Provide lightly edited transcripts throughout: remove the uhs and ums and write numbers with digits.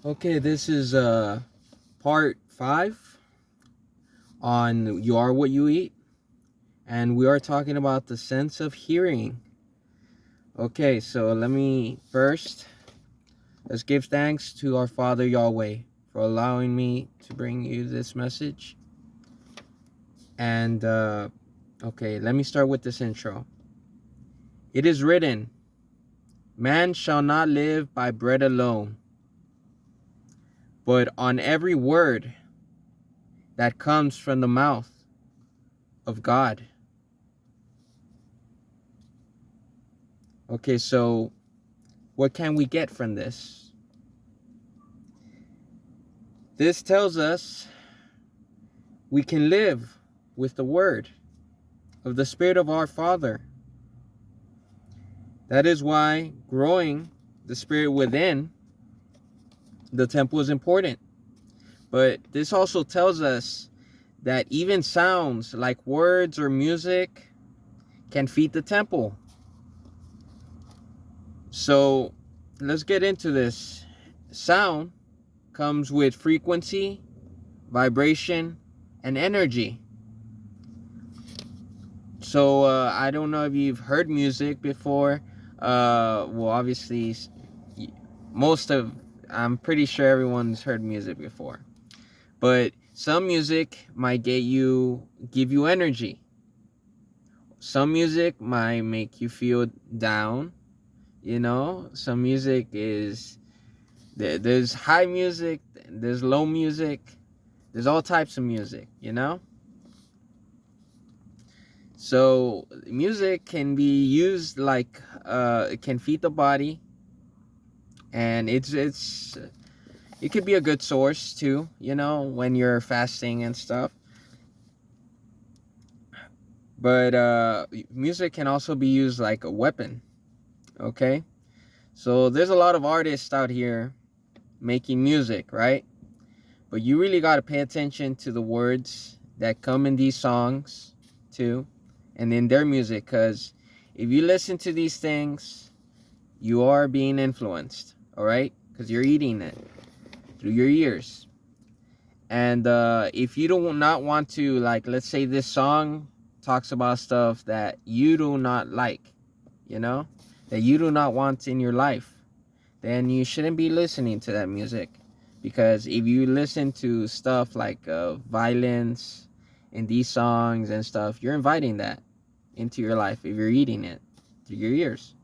Okay, this is part 5 on You Are What You Eat, and we are talking about the sense of hearing. Okay, so let's give thanks to our Father Yahweh for allowing me to bring you this message. And okay, let me start with this intro. It is written, "Man shall not live by bread alone, but on every word that comes from the mouth of God." Okay, so what can we get from this? This tells us we can live with the word of the Spirit of our Father. That is why growing the Spirit within the temple is important. But this also tells us that even sounds like words or music can feed the temple. So let's get into this. Sound comes with frequency, vibration, and energy. So I don't know if you've heard music before. Well, obviously, most of I'm pretty sure everyone's heard music before. But some music might give you energy. Some music might make you feel down. Some music there's high music, there's low music, there's all types of music. So music can be used like it can feed the body, and it could be a good source too, when you're fasting and stuff. But music can also be used like a weapon. Okay, so there's a lot of artists out here making music, right? But you really got to pay attention to the words that come in these songs too, and in their music, because if you listen to these things, you are being influenced, all right? Because you're eating it through your ears. And if you do not want to, like, let's say this song talks about stuff that you do not like, that you do not want in your life, then you shouldn't be listening to that music. Because if you listen to stuff like violence in these songs and stuff, you're inviting that into your life if you're eating it through your ears.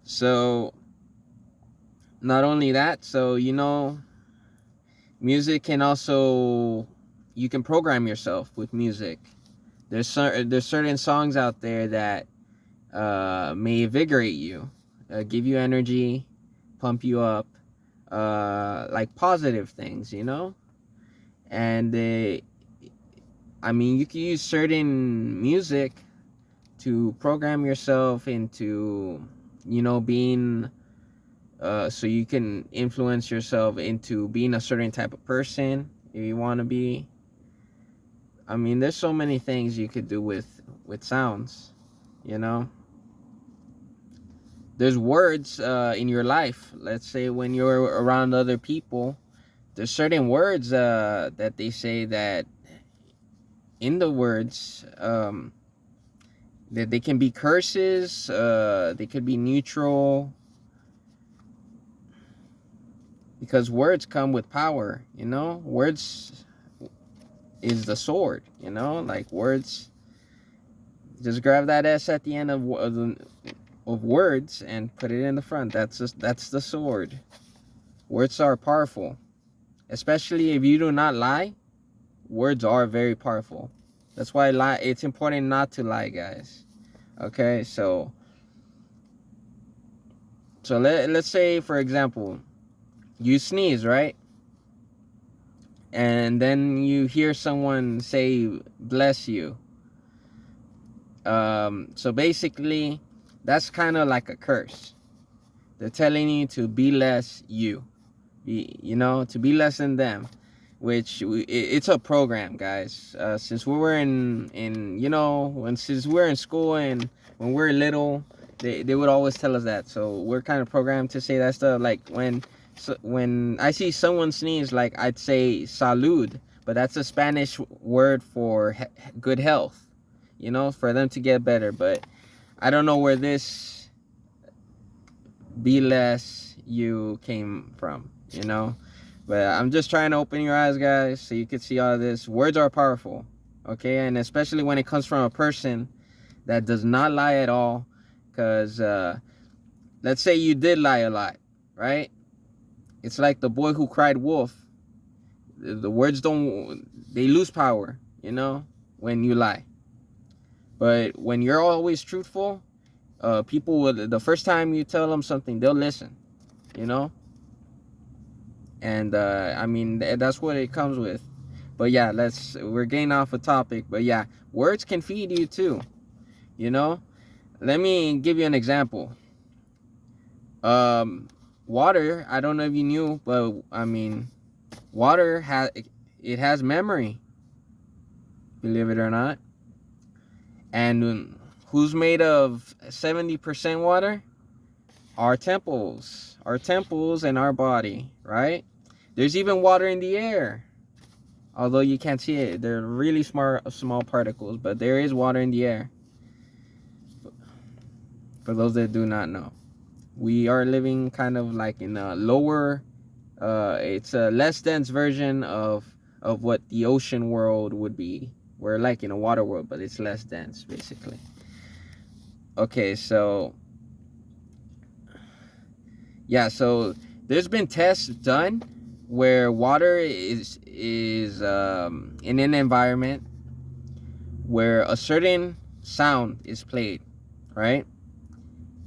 So, not only that, music can also, you can program yourself with music. There's certain songs out there that may invigorate you, give you energy, pump you up, like positive things. And you can use certain music to program yourself into, being so you can influence yourself into being a certain type of person if you want to be. There's so many things you could do with sounds. you know there's words in your life. Let's say when you're around other people, there's certain words that they say that in the words, that they can be curses, they could be neutral, because words come with power. Words is the sword. Like words, just grab that S at the end of words and put it in the front. That's the sword. Words are powerful, especially if you do not lie. Words are very powerful. That's why it's important not to lie, guys. Okay, so let's say, for example, you sneeze, right? And then you hear someone say bless you. So basically, that's kind of like a curse. They're telling you to be less you, to be less than them, which it's a program, guys. Since we were since we're in school and when we're little, they would always tell us that. So we're kind of programmed to say that stuff. Like when so when I see someone sneeze, like I'd say salud, but that's a Spanish word for good health, you know, for them to get better. But I don't know where this be less you came from, you know. But I'm just trying to open your eyes, guys, so you can see all of this. Words are powerful, okay? And especially when it comes from a person that does not lie at all. Because let's say you did lie a lot, right? It's like the boy who cried wolf. The words they lose power, you know, when you lie. But when you're always truthful, people will, the first time you tell them something, they'll listen, you know. And I mean, that's what it comes with. But yeah, we're getting off a topic. But yeah, words can feed you too, you know. Let me give you an example. Water, I don't know if you knew, but I mean, water has memory, believe it or not. And who's made of 70% water? Our temples and our body, right? There's even water in the air, although you can't see it. They're really small particles, but there is water in the air. For those that do not know, we are living kind of like in a lower, it's a less dense version of what the ocean world would be. We're like in a water world, but it's less dense, basically. Okay, so yeah, so there's been tests done where water is in an environment where a certain sound is played, right?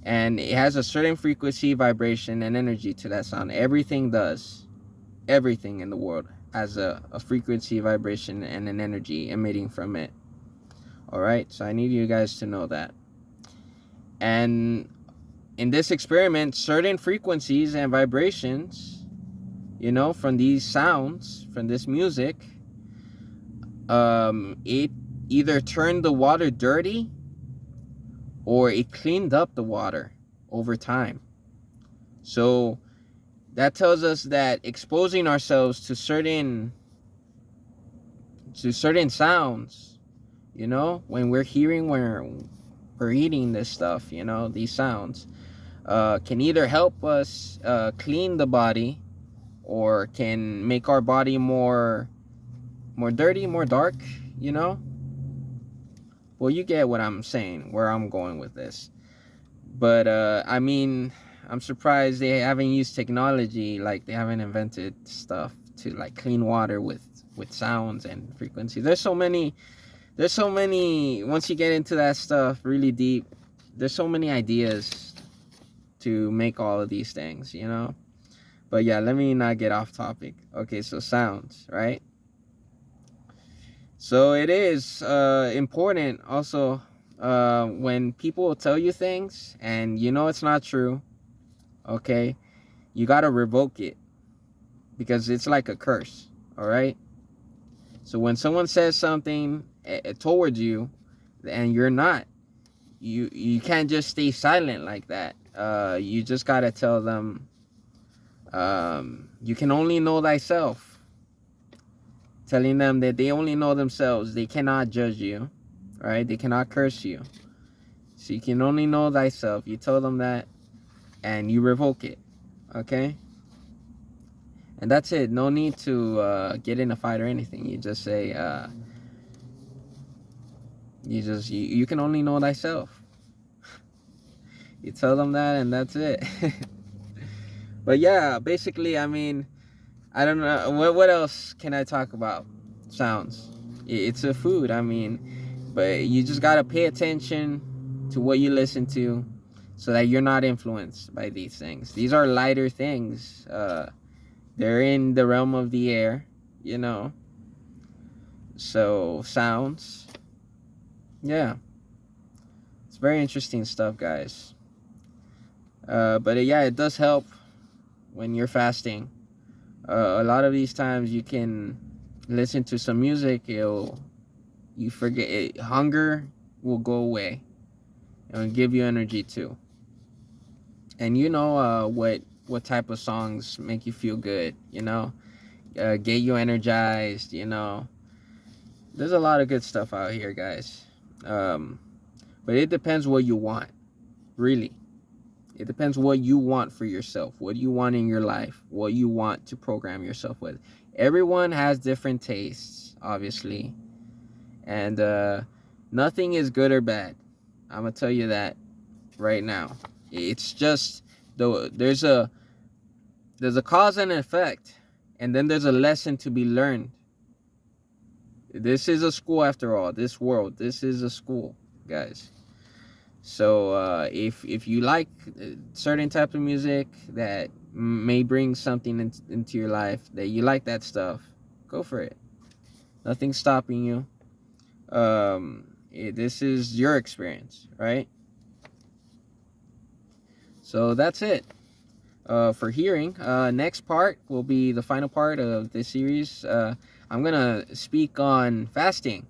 And it has a certain frequency, vibration, and energy to that sound. Everything does. Everything in the world has a frequency, vibration, and an energy emitting from it. All right, so I need you guys to know that. And in this experiment, certain frequencies and vibrations, you know, from these sounds, from this music, it either turned the water dirty or it cleaned up the water over time. So that tells us that exposing ourselves to certain sounds, you know, when we're eating this stuff, you know, these sounds, can either help us clean the body or can make our body more dirty, more dark, you know. Well, you get what I'm saying, where I'm going with this. But I mean, I'm surprised they haven't used technology, like they haven't invented stuff to like clean water with sounds and frequencies. There's so many, once you get into that stuff really deep, there's so many ideas to make all of these things, you know. But yeah, let me not get off topic. Okay, so sounds, right? So it is important also when people tell you things and you know it's not true, okay, you got to revoke it because it's like a curse, all right? So when someone says something towards you and you're not, you can't just stay silent like that. You just got to tell them, you can only know thyself. Telling them that they only know themselves. They cannot judge you, right? They cannot curse you. So you can only know thyself. You tell them that and you revoke it, okay? And that's it. No need to get in a fight or anything. You just say, you can only know thyself. You tell them that and that's it. But yeah, basically, I mean, I don't know. What else can I talk about? Sounds. It's a food, I mean. But you just got to pay attention to what you listen to so that you're not influenced by these things. These are lighter things. They're in the realm of the air, you know. So, sounds. Yeah. It's very interesting stuff, guys. But yeah, it does help when you're fasting. A lot of these times you can listen to some music, you forget it, hunger will go away. It'll give you energy too. And you know what what type of songs make you feel good, get you energized, There's a lot of good stuff out here, guys. But it depends what you want, really. It depends what you want for yourself, what you want in your life, what you want to program yourself with. Everyone has different tastes, obviously. And nothing is good or bad. I'm going to tell you that right now. It's just there's a cause and effect, and then there's a lesson to be learned. This is a school after all. This world, this is a school, guys. So if you like certain type of music that may bring something into your life, that you like that stuff, go for it. Nothing's stopping you. This is your experience, right? So that's it for hearing. Next part will be the final part of this series. I'm gonna speak on fasting.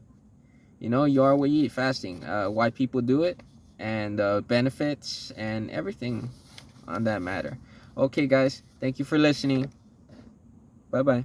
You are what you eat, fasting. Why people do it, and benefits, and everything on that matter. Okay, guys. Thank you for listening. Bye-bye.